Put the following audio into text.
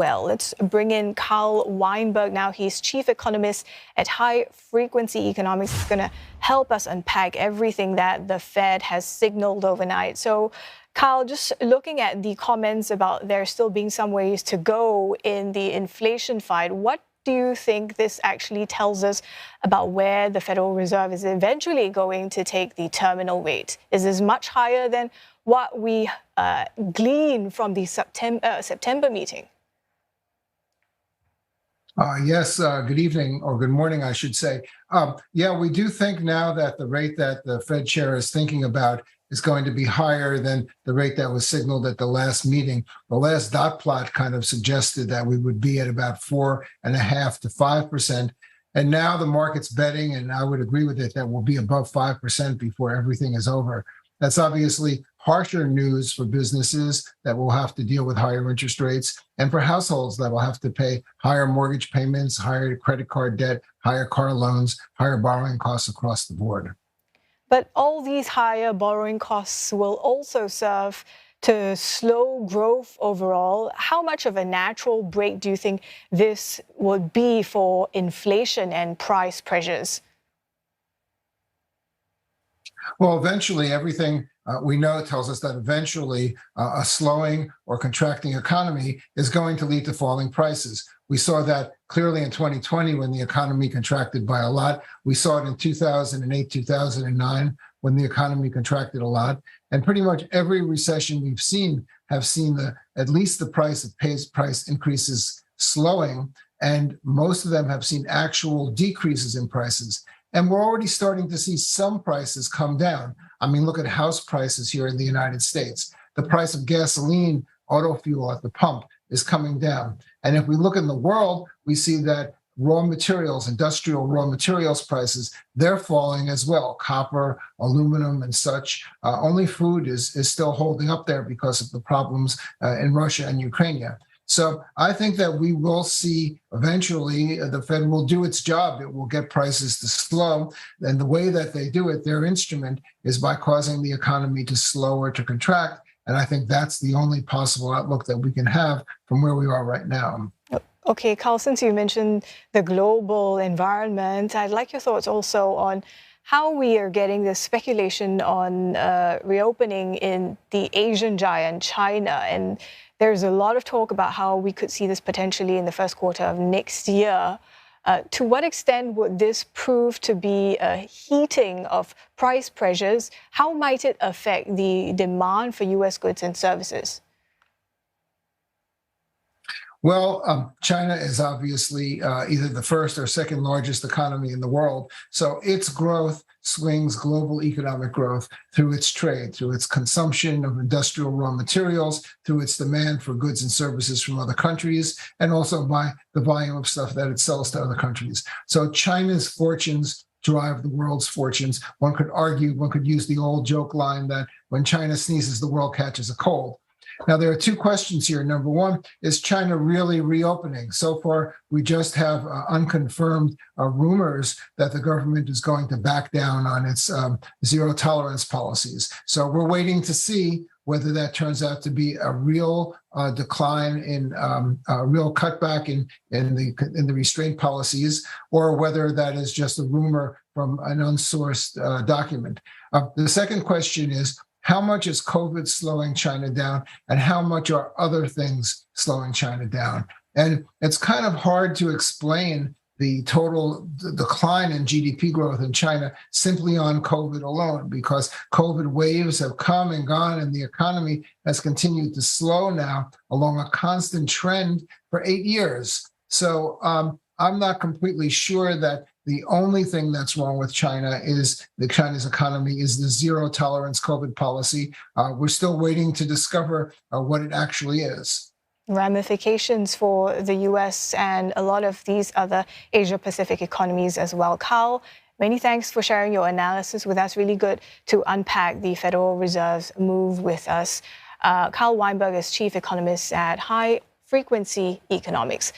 Well, let's bring in Carl Weinberg now. He's chief economist at High Frequency Economics. He's going to help us unpack everything that the Fed has signaled overnight. So, Carl, just looking at the comments about there still being some ways to go in the inflation fight, what do you think this actually tells us about where the Federal Reserve is eventually going to take the terminal rate? Is this much higher than what we gleaned from the September meeting? Yes, good evening, or good morning, I should say. Yeah, we do think now that the rate that the Fed chair is thinking about is going to be higher than the rate that was signaled at the last meeting. The last dot plot kind of suggested that we would be at about 4.5% to 5%. And now the market's betting, and I would agree with it, that we'll be above 5% before everything is over. That's obviously harsher news for businesses that will have to deal with higher interest rates, and for households that will have to pay higher mortgage payments, higher credit card debt, higher car loans, higher borrowing costs across the board. But all these higher borrowing costs will also serve to slow growth overall. How much of a natural break do you think this would be for inflation and price pressures? Well, eventually, everything we know tells us that eventually a slowing or contracting economy is going to lead to falling prices. We saw that clearly in 2020 when the economy contracted by a lot. We saw it in 2008, 2009 when the economy contracted a lot. And pretty much every recession we've seen have seen at least the price increases slowing, and most of them have seen actual decreases in prices. And we're already starting to see some prices come down. I mean, look at house prices here in the United States. The price of gasoline, auto fuel at the pump is coming down. And if we look in the world, we see that raw materials, industrial raw materials prices, they're falling as well. Copper, aluminum, and such. Only food is still holding up there because of the problems in Russia and Ukraine. So I think that we will see eventually the Fed will do its job. It will get prices to slow. And the way that they do it, their instrument is by causing the economy to slow or to contract. And I think that's the only possible outlook that we can have from where we are right now. Okay, Carl, since you mentioned the global environment, I'd like your thoughts also on how we are getting this speculation on reopening in the Asian giant, China. And there's a lot of talk about how we could see this potentially in the first quarter of next year. To what extent would this prove to be a heating of price pressures? How might it affect the demand for U.S. goods and services? Well, China is obviously either the first or second largest economy in the world. So its growth swings global economic growth through its trade, through its consumption of industrial raw materials, through its demand for goods and services from other countries, and also by the volume of stuff that it sells to other countries. So China's fortunes drive the world's fortunes. One could argue, one could use the old joke line that when China sneezes, the world catches a cold. Now, there are two questions here. Number one, is China really reopening? So far, we just have unconfirmed rumors that the government is going to back down on its zero tolerance policies. So we're waiting to see whether that turns out to be a real decline in a real cutback in the restraint policies, or whether that is just a rumor from an unsourced document. The second question is, how much is COVID slowing China down, and how much are other things slowing China down? And it's kind of hard to explain the total decline in GDP growth in China simply on COVID alone, because COVID waves have come and gone, and the economy has continued to slow now along a constant trend for 8 years. So I'm not completely sure that the only thing that's wrong with China is China's economy is the zero tolerance COVID policy. We're still waiting to discover what it actually is. Ramifications for the U.S. and a lot of these other Asia-Pacific economies as well. Carl, many thanks for sharing your analysis with us. Really good to unpack the Federal Reserve's move with us. Carl Weinberg is chief economist at High Frequency Economics.